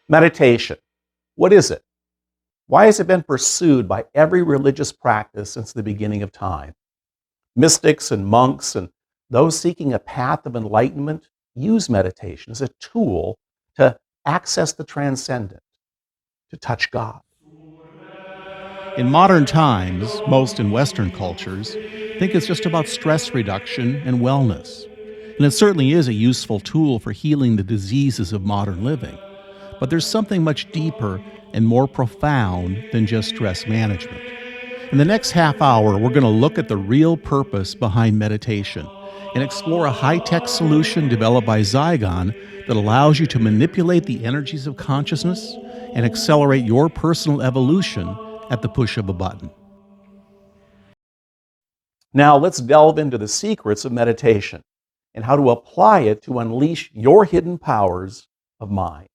Meditation. What is it? Why has it been pursued by every religious practice since the beginning of time? Mystics and monks and those seeking a path of enlightenment use meditation as a tool to access the transcendent, to touch God. In modern times, most in Western cultures think it's just about stress reduction and wellness. And it certainly is a useful tool for healing the diseases of modern living. But there's something much deeper and more profound than just stress management. In the next half hour, we're going to look at the real purpose behind meditation and explore a high-tech solution developed by Zygon that allows you to manipulate the energies of consciousness and accelerate your personal evolution at the push of a button. Now let's delve into the secrets of meditation and how to apply it to unleash your hidden powers of mind.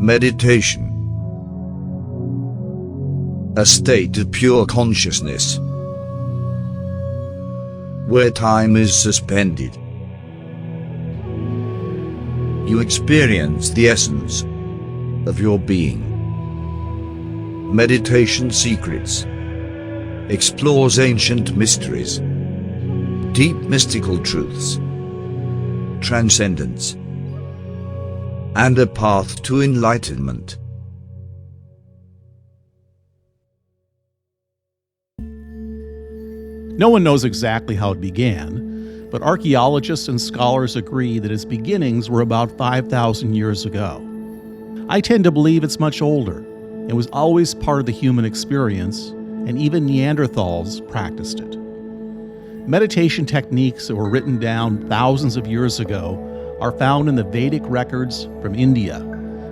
Meditation. A state of pure consciousness, where time is suspended. You experience the essence of your being. Meditation Secrets explores ancient mysteries, deep mystical truths, transcendence, and a path to enlightenment. No one knows exactly how it began, but archaeologists and scholars agree that its beginnings were about 5,000 years ago. I tend to believe it's much older and was always part of the human experience, and even Neanderthals practiced it. Meditation techniques that were written down thousands of years ago are found in the Vedic records from India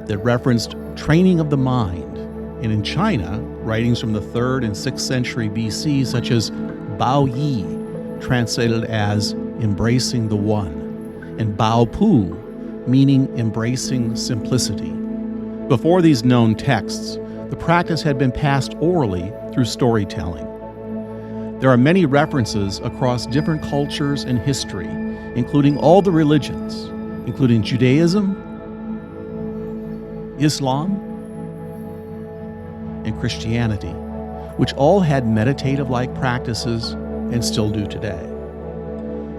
that referenced training of the mind, and in China, writings from the 3rd and 6th century BC, such as Bao Yi, translated as embracing the one, and Bao Pu, meaning embracing simplicity. Before these known texts, the practice had been passed orally through storytelling. There are many references across different cultures and history, including all the religions, including Judaism, Islam, and Christianity, which all had meditative-like practices and still do today.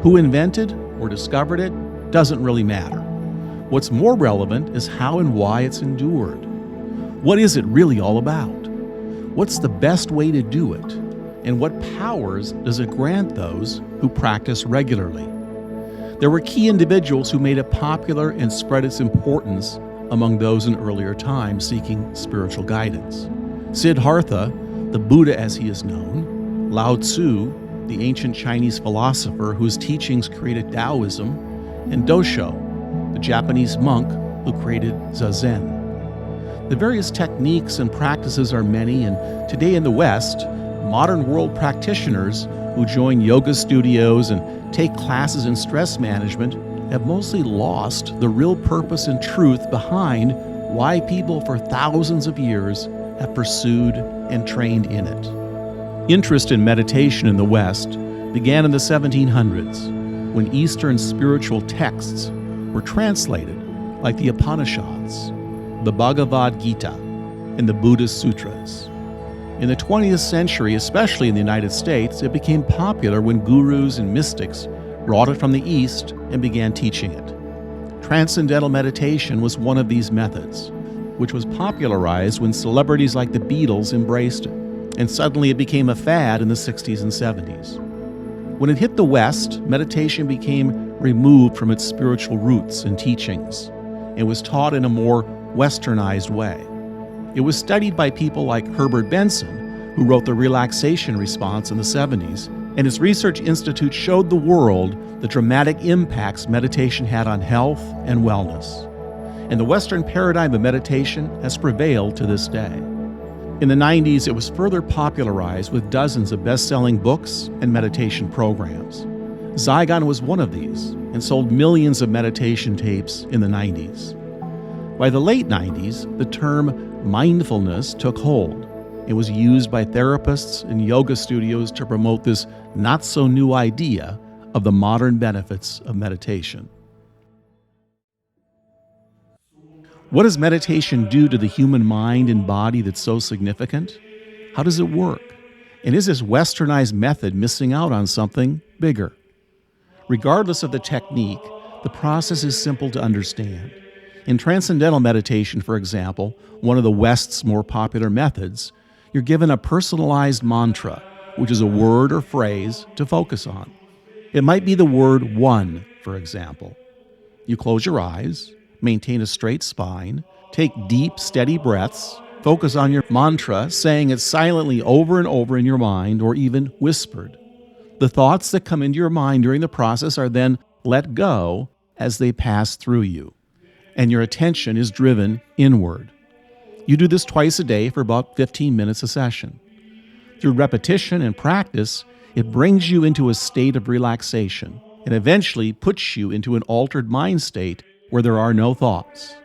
Who invented or discovered it doesn't really matter. What's more relevant is how and why it's endured. What is it really all about? What's the best way to do it? And what powers does it grant those who practice regularly? There were key individuals who made it popular and spread its importance among those in earlier times seeking spiritual guidance. Siddhartha, the Buddha as he is known, Lao Tzu, the ancient Chinese philosopher whose teachings created Taoism, and Dosho, the Japanese monk who created Zazen. The various techniques and practices are many, and today in the West, modern world practitioners who join yoga studios and take classes in stress management have mostly lost the real purpose and truth behind why people for thousands of years have pursued and trained in it. Interest in meditation in the West began in the 1700s when Eastern spiritual texts were translated, like the Upanishads, the Bhagavad Gita, and the Buddhist Sutras. In the 20th century, especially in the United States, it became popular when gurus and mystics brought it from the East and began teaching it. Transcendental meditation was one of these methods, which was popularized when celebrities like the Beatles embraced it, and suddenly it became a fad in the 60s and 70s. When it hit the West, meditation became removed from its spiritual roots and teachings, and was taught in a more westernized way. It was studied by people like Herbert Benson, who wrote the relaxation response in the 70s, and his research institute showed the world the dramatic impacts meditation had on health and wellness. And the Western paradigm of meditation has prevailed to this day. In the 90s, it was further popularized with dozens of best-selling books and meditation programs. Zygon was one of these and sold millions of meditation tapes in the 90s. By the late 90s, the term mindfulness took hold, It was used by therapists and yoga studios to promote this not-so-new idea of the modern benefits of meditation. What does meditation do to the human mind and body that's so significant? How does it work? And is this westernized method missing out on something bigger? Regardless of the technique, the process is simple to understand. In transcendental meditation, for example, one of the West's more popular methods, you're given a personalized mantra, which is a word or phrase to focus on. It might be the word one, for example. You close your eyes, maintain a straight spine, take deep, steady breaths, focus on your mantra, saying it silently over and over in your mind or even whispered. The thoughts that come into your mind during the process are then let go as they pass through you, and your attention is driven inward. You do this twice a day for about 15 minutes a session. Through repetition and practice, it brings you into a state of relaxation and eventually puts you into an altered mind state where there are no thoughts.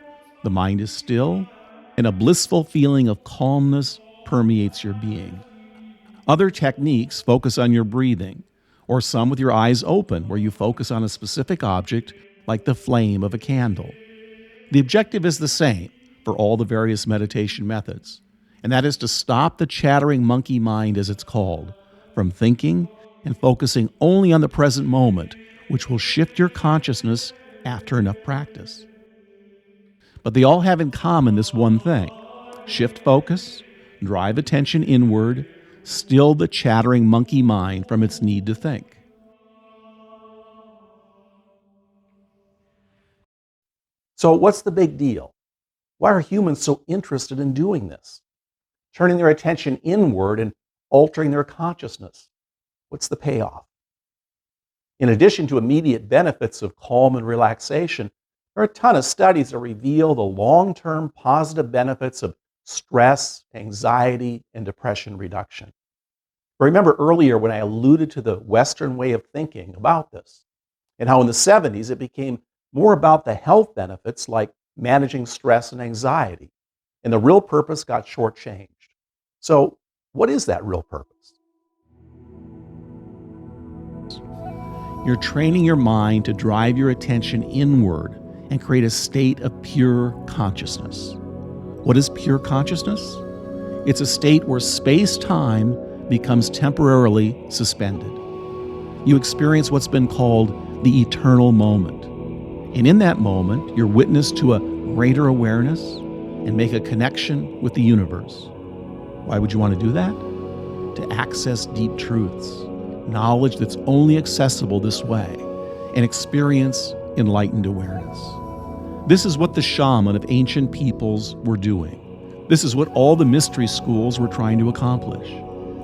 The mind is still, and a blissful feeling of calmness permeates your being. Other techniques focus on your breathing, or some with your eyes open, where you focus on a specific object like the flame of a candle. The objective is the same for all the various meditation methods, and that is to stop the chattering monkey mind, as it's called, from thinking and focusing only on the present moment, which will shift your consciousness after enough practice. But they all have in common this one thing: shift focus, drive attention inward, still the chattering monkey mind from its need to think. So what's the big deal? Why are humans so interested in doing this? Turning their attention inward and altering their consciousness. What's the payoff? In addition to immediate benefits of calm and relaxation, there are a ton of studies that reveal the long-term positive benefits of stress, anxiety, and depression reduction. Remember earlier when I alluded to the Western way of thinking about this, and how in the 70s it became more about the health benefits like managing stress and anxiety, and the real purpose got shortchanged. So, what is that real purpose? You're training your mind to drive your attention inward and create a state of pure consciousness. What is pure consciousness? It's a state where space-time becomes temporarily suspended. You experience what's been called the eternal moment. And in that moment, you're witness to a greater awareness and make a connection with the universe. Why would you want to do that? To access deep truths, knowledge that's only accessible this way, and experience enlightened awareness. This is what the shaman of ancient peoples were doing. This is what all the mystery schools were trying to accomplish.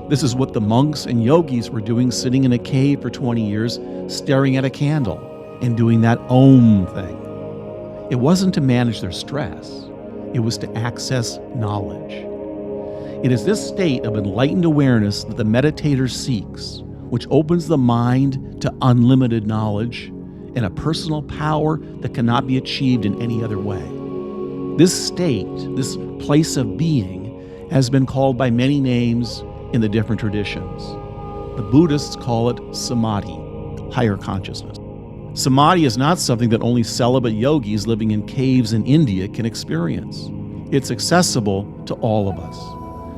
This is what the monks and yogis were doing, sitting in a cave for 20 years, staring at a candle and doing that Om thing. It wasn't to manage their stress. It was to access knowledge. It is this state of enlightened awareness that the meditator seeks, which opens the mind to unlimited knowledge and a personal power that cannot be achieved in any other way. This state, this place of being, has been called by many names in the different traditions. The Buddhists call it samadhi, higher consciousness. Samadhi is not something that only celibate yogis living in caves in India can experience. It's accessible to all of us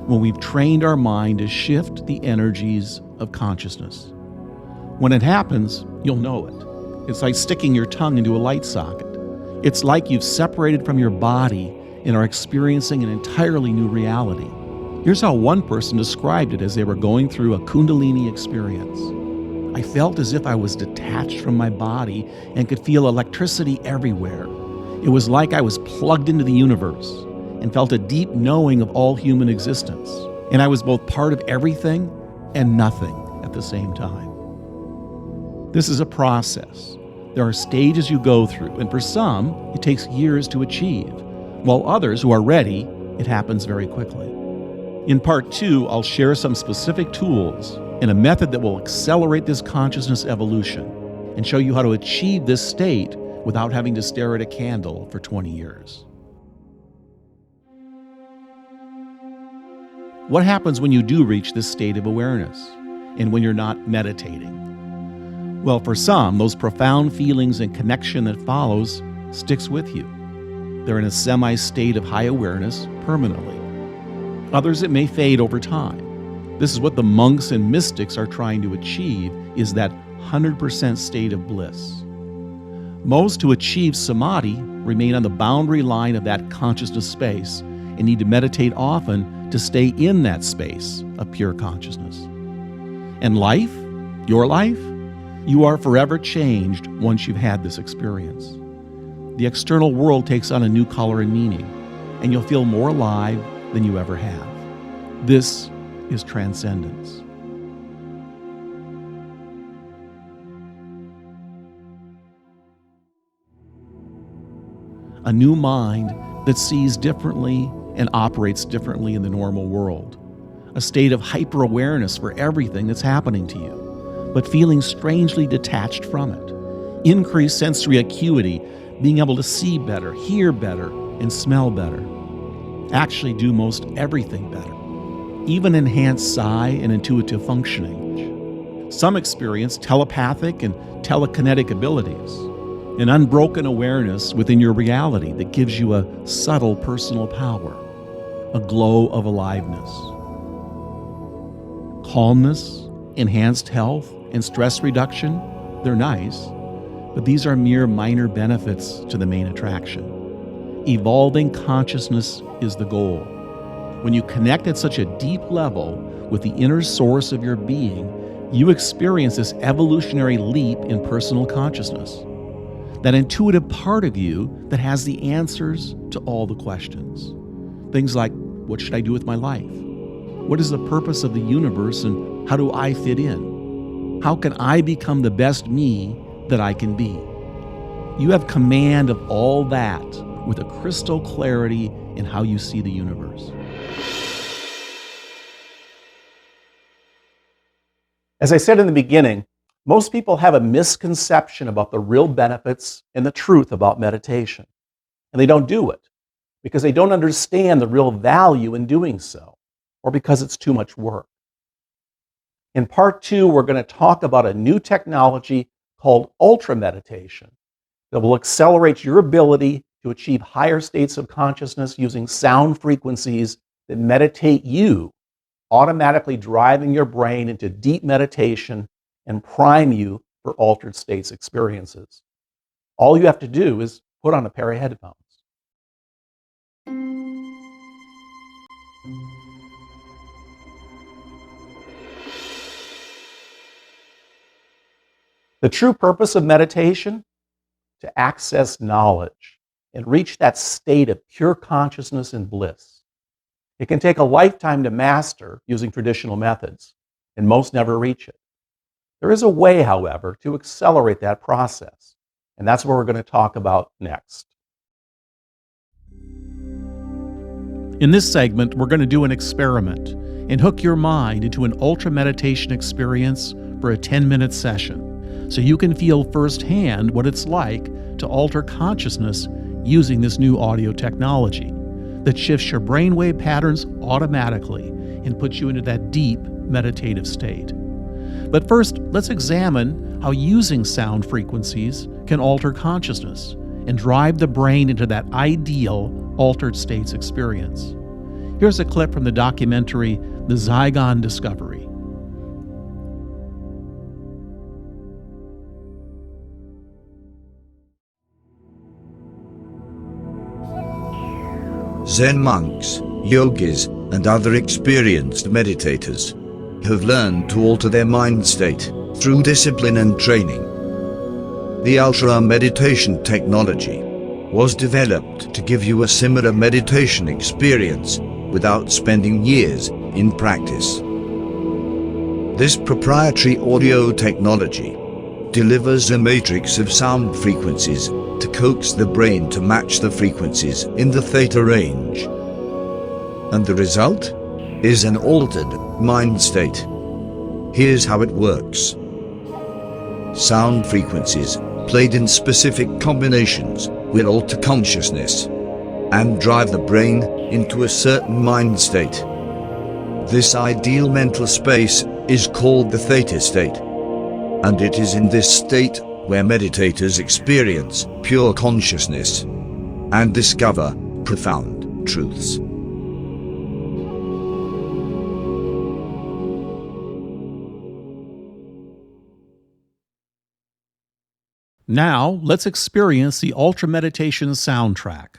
when we've trained our mind to shift the energies of consciousness. When it happens, you'll know it. It's like sticking your tongue into a light socket. It's like you've separated from your body and are experiencing an entirely new reality. Here's how one person described it as they were going through a Kundalini experience. I felt as if I was detached from my body and could feel electricity everywhere. It was like I was plugged into the universe and felt a deep knowing of all human existence. And I was both part of everything and nothing at the same time. This is a process. There are stages you go through, and for some, it takes years to achieve, while others who are ready, it happens very quickly. In part 2, I'll share some specific tools and a method that will accelerate this consciousness evolution and show you how to achieve this state without having to stare at a candle for 20 years. What happens when you do reach this state of awareness and when you're not meditating? Well, for some, those profound feelings and connection that follows sticks with you. They're in a semi-state of high awareness permanently. Others, it may fade over time. This is what the monks and mystics are trying to achieve, is that 100% state of bliss. Most who achieve samadhi remain on the boundary line of that consciousness space and need to meditate often to stay in that space of pure consciousness. And life, your life, you are forever changed once you've had this experience. The external world takes on a new color and meaning, and you'll feel more alive than you ever have. This is transcendence. A new mind that sees differently and operates differently in the normal world. A state of hyper-awareness for everything that's happening to you, but feeling strangely detached from it. Increased sensory acuity, being able to see better, hear better, and smell better. Actually do most everything better. Even enhanced psi and intuitive functioning. Some experience telepathic and telekinetic abilities. An unbroken awareness within your reality that gives you a subtle personal power. A glow of aliveness. Calmness, enhanced health, and stress reduction, they're nice, but these are mere minor benefits to the main attraction. Evolving consciousness is the goal. When you connect at such a deep level with the inner source of your being, you experience this evolutionary leap in personal consciousness. That intuitive part of you that has the answers to all the questions. Things like, what should I do with my life? What is the purpose of the universe and how do I fit in? How can I become the best me that I can be? You have command of all that with a crystal clarity in how you see the universe. As I said in the beginning, most people have a misconception about the real benefits and the truth about meditation. And they don't do it because they don't understand the real value in doing so, or because it's too much work. In part 2, we're going to talk about a new technology called ultra meditation that will accelerate your ability to achieve higher states of consciousness using sound frequencies that meditate you, automatically driving your brain into deep meditation and prime you for altered states experiences. All you have to do is put on a pair of headphones. The true purpose of meditation? To access knowledge and reach that state of pure consciousness and bliss. It can take a lifetime to master using traditional methods, and most never reach it. There is a way, however, to accelerate that process, and that's what we're going to talk about next. In this segment, we're going to do an experiment and hook your mind into an ultra meditation experience for a 10-minute session, so you can feel firsthand what it's like to alter consciousness using this new audio technology that shifts your brainwave patterns automatically and puts you into that deep meditative state. But first, let's examine how using sound frequencies can alter consciousness and drive the brain into that ideal altered states experience. Here's a clip from the documentary The Zygon Discovery. Zen monks, yogis, and other experienced meditators have learned to alter their mind state through discipline and training. The ultra meditation technology was developed to give you a similar meditation experience without spending years in practice. This proprietary audio technology delivers a matrix of sound frequencies to coax the brain to match the frequencies in the theta range. And the result is an altered mind state. Here's how it works. Sound frequencies played in specific combinations will alter consciousness and drive the brain into a certain mind state. This ideal mental space is called the theta state. And it is in this state where meditators experience pure consciousness and discover profound truths. Now, let's experience the Ultra Meditation soundtrack.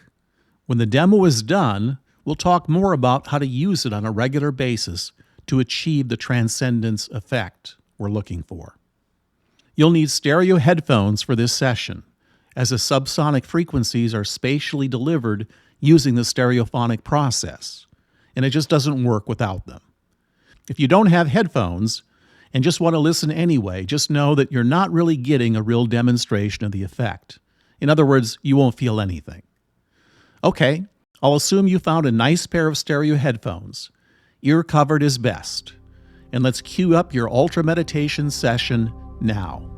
When the demo is done, we'll talk more about how to use it on a regular basis to achieve the transcendence effect we're looking for. You'll need stereo headphones for this session, as the subsonic frequencies are spatially delivered using the stereophonic process, and it just doesn't work without them. If you don't have headphones and just want to listen anyway, just know that you're not really getting a real demonstration of the effect. In other words, you won't feel anything. Okay, I'll assume you found a nice pair of stereo headphones. Ear covered is best. And let's cue up your Ultra Meditation session now.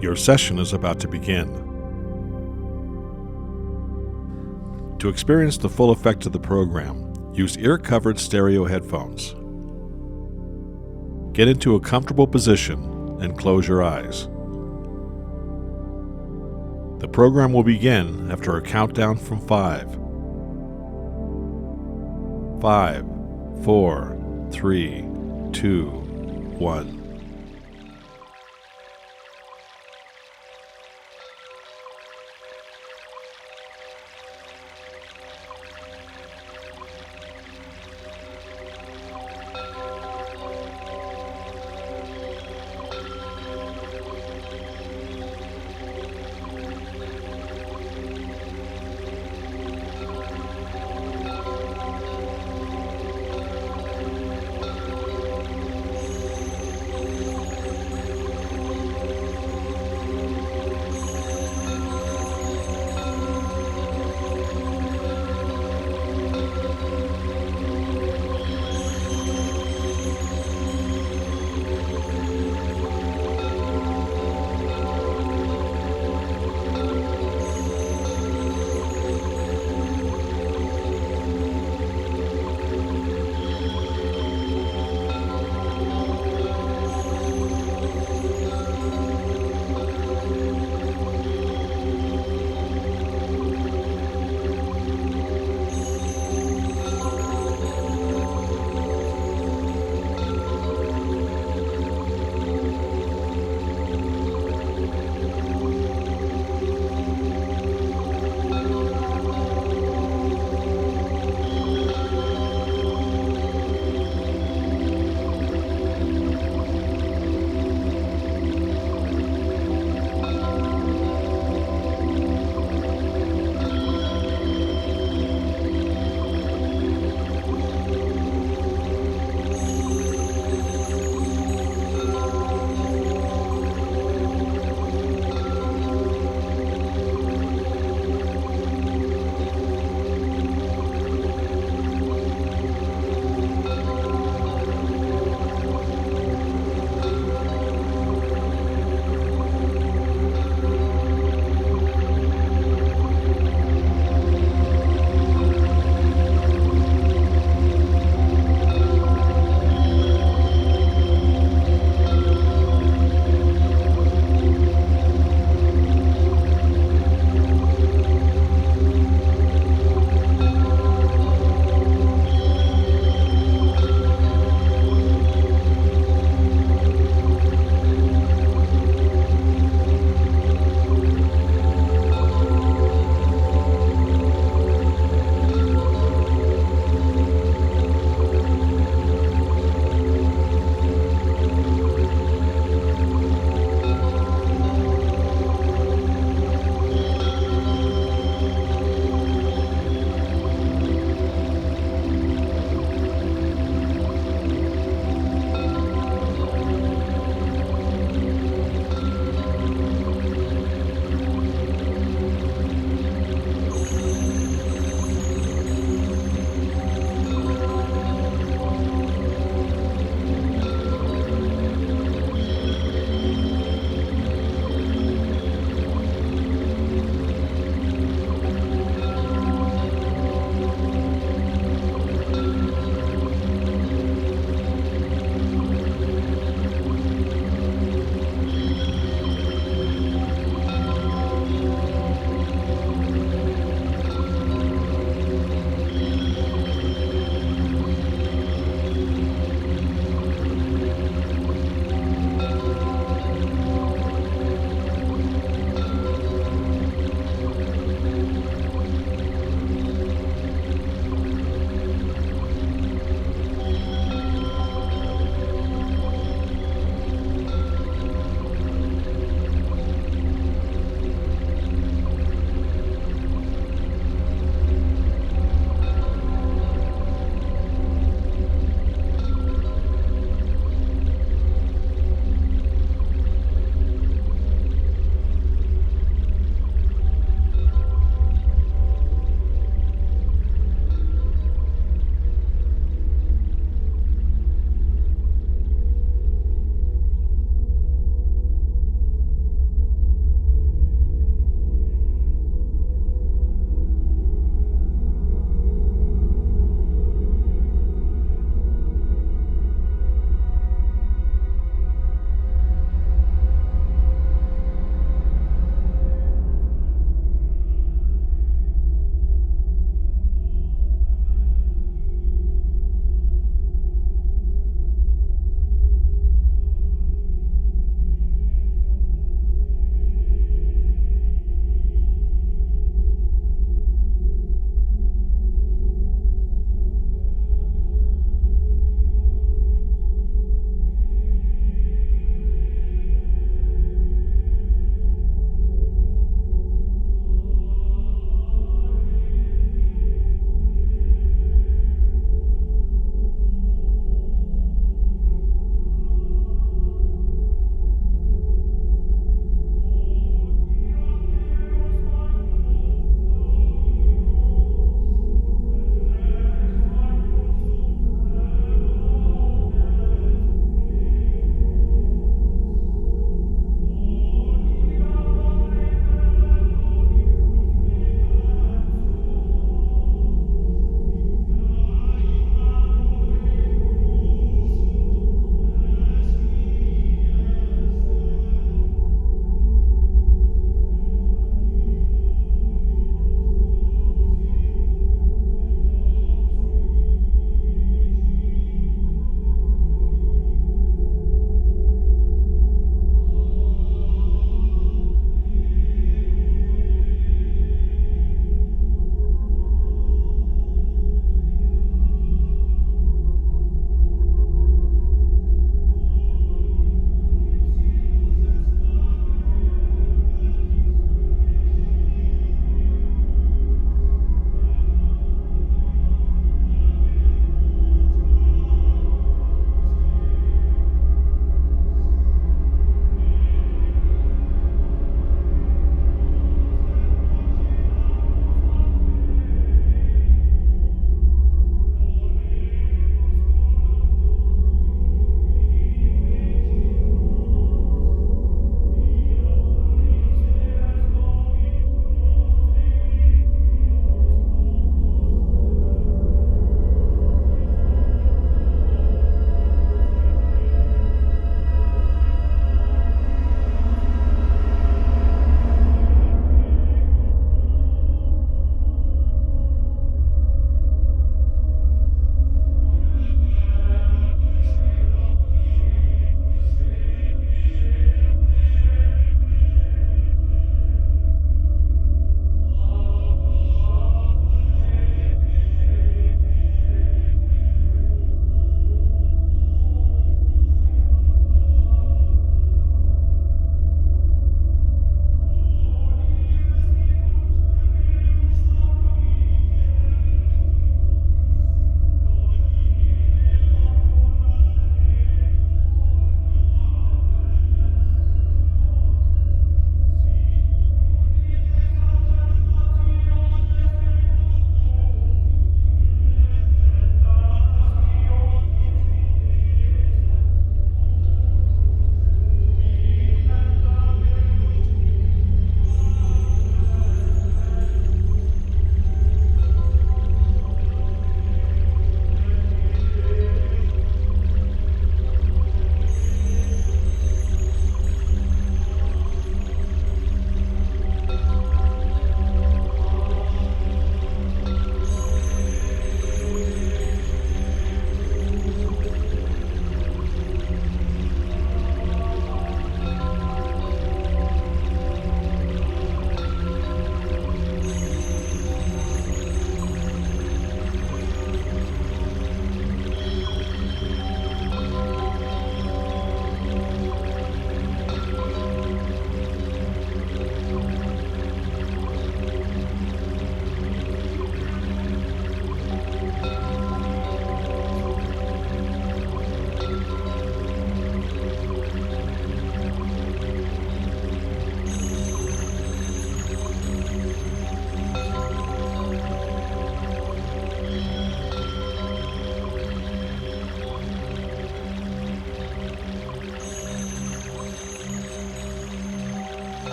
Your session is about to begin. To experience the full effect of the program, use ear-covered stereo headphones. Get into a comfortable position and close your eyes. The program will begin after a countdown from 5. 5, 4, 3, 2, 1.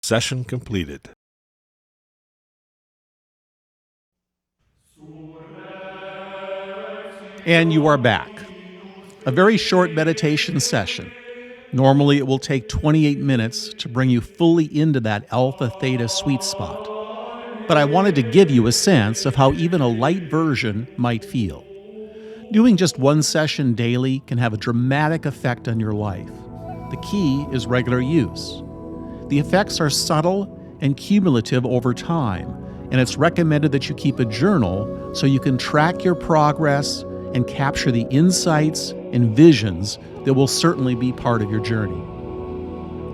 Session completed. And you are back. A very short meditation session. Normally, it will take 28 minutes to bring you fully into that alpha theta sweet spot. But I wanted to give you a sense of how even a light version might feel. Doing just one session daily can have a dramatic effect on your life. The key is regular use. The effects are subtle and cumulative over time, and it's recommended that you keep a journal so you can track your progress and capture the insights and visions that will certainly be part of your journey.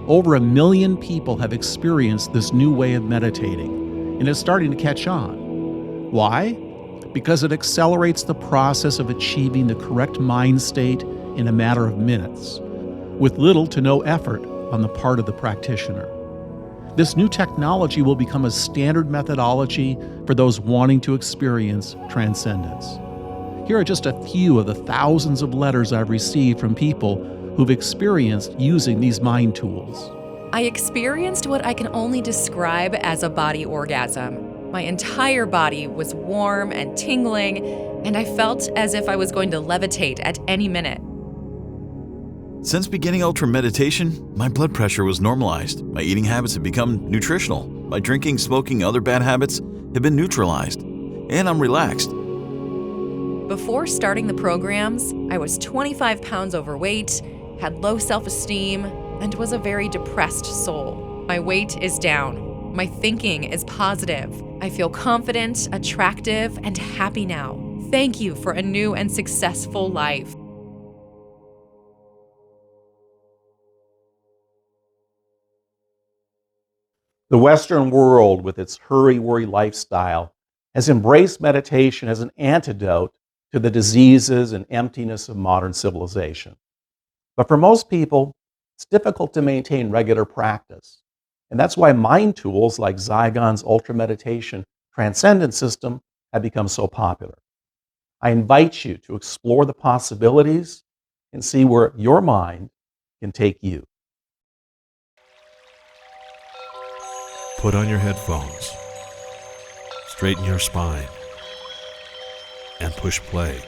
Over 1 million people have experienced this new way of meditating, and it's starting to catch on. Why? Because it accelerates the process of achieving the correct mind state in a matter of minutes, with little to no effort on the part of the practitioner. This new technology will become a standard methodology for those wanting to experience transcendence. Here are just a few of the thousands of letters I've received from people who've experienced using these mind tools. I experienced what I can only describe as a body orgasm. My entire body was warm and tingling, and I felt as if I was going to levitate at any minute. Since beginning Ultra Meditation, my blood pressure was normalized, my eating habits have become nutritional, my drinking, smoking, other bad habits have been neutralized, and I'm relaxed. Before starting the programs, I was 25 pounds overweight, had low self-esteem, and was a very depressed soul. My weight is down. My thinking is positive. I feel confident, attractive, and happy now. Thank you for a new and successful life. The Western world, with its hurry-worry lifestyle, has embraced meditation as an antidote to the diseases and emptiness of modern civilization. But for most people, it's difficult to maintain regular practice. And that's why mind tools like Zygon's Ultra Meditation Transcendence System have become so popular. I invite you to explore the possibilities and see where your mind can take you. Put on your headphones, straighten your spine, and push play.